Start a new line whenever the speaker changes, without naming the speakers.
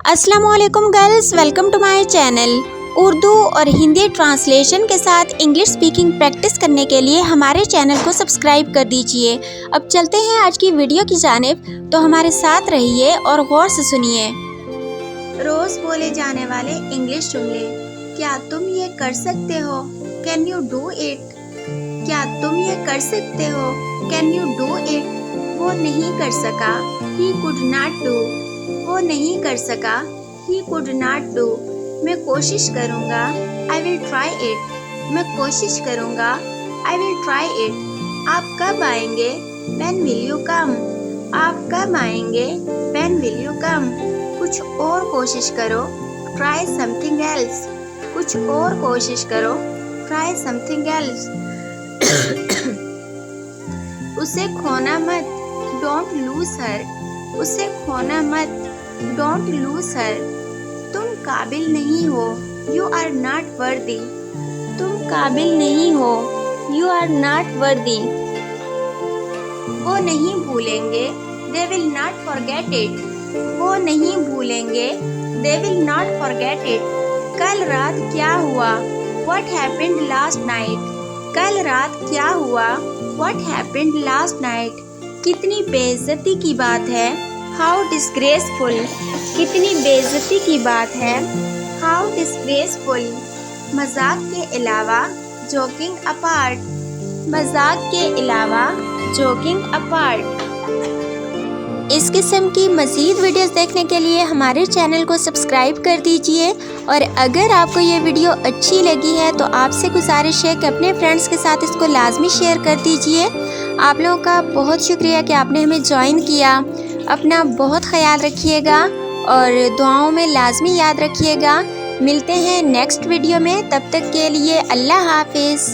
अस्सलामुअलैकुम girls, welcome to my channel. Urdu और Hindi translation के साथ इंग्लिश स्पीकिंग प्रैक्टिस करने के लिए हमारे चैनल को सब्सक्राइब कर दीजिए। अब चलते हैं आज की वीडियो की जानिब, तो हमारे साथ रहिए और गौर से सुनिए। रोज़ बोले जाने वाले इंग्लिश जुमले। क्या तुम ये कर सकते हो? Can you do it? क्या तुम ये कर सकते हो? Can you do it? वो नहीं कर सका, ही कुड नॉट डू। वो नहीं कर सका, ही कुड नॉट डू। मैं कोशिश करूँगा, आई विल ट्राई इट। मैं कोशिश करूँगा, आई विल ट्राई इट। आप कब आएंगे? When will you come? आप कब आएंगे? When will you come? कुछ और कोशिश करो, ट्राई समथिंग एल्स। कुछ और कोशिश करो, ट्राई समथिंग एल्स। उसे खोना मत, डोंट लूज हर। उसे खोना मत, डोंट लूज हर। तुम काबिल नहीं हो, यू आर नॉट वर्दी। तुम काबिल नहीं हो, यू आर नॉट वर्दी। वो नहीं भूलेंगे, they will not forget it. वो नहीं भूलेंगे, they will not forget it. कल रात क्या हुआ? What happened last night? कल रात क्या हुआ? What happened last night? कितनी बेइज्जती की बात है, हाउ डिस्ग्रेसफुल। कितनी बेइज्जती की बात है, हाउ डिस्ग्रेसफुल। मजाक के अलावा, जोकिंग अपार्ट। मजाक के अलावा, जोकिंग अपार्ट। इस किस्म की मज़ीद वीडियोस देखने के लिए हमारे चैनल को सब्सक्राइब कर दीजिए। और अगर आपको ये वीडियो अच्छी लगी है तो आपसे गुजारिश है कि अपने फ्रेंड्स के साथ इसको लाजमी शेयर कर दीजिए। आप लोगों का बहुत शुक्रिया कि आपने हमें ज्वाइन किया। अपना बहुत ख्याल रखिएगा और दुआओं में लाजमी याद रखिएगा। मिलते हैं नेक्स्ट वीडियो में, तब तक के लिए अल्लाह हाफिज़।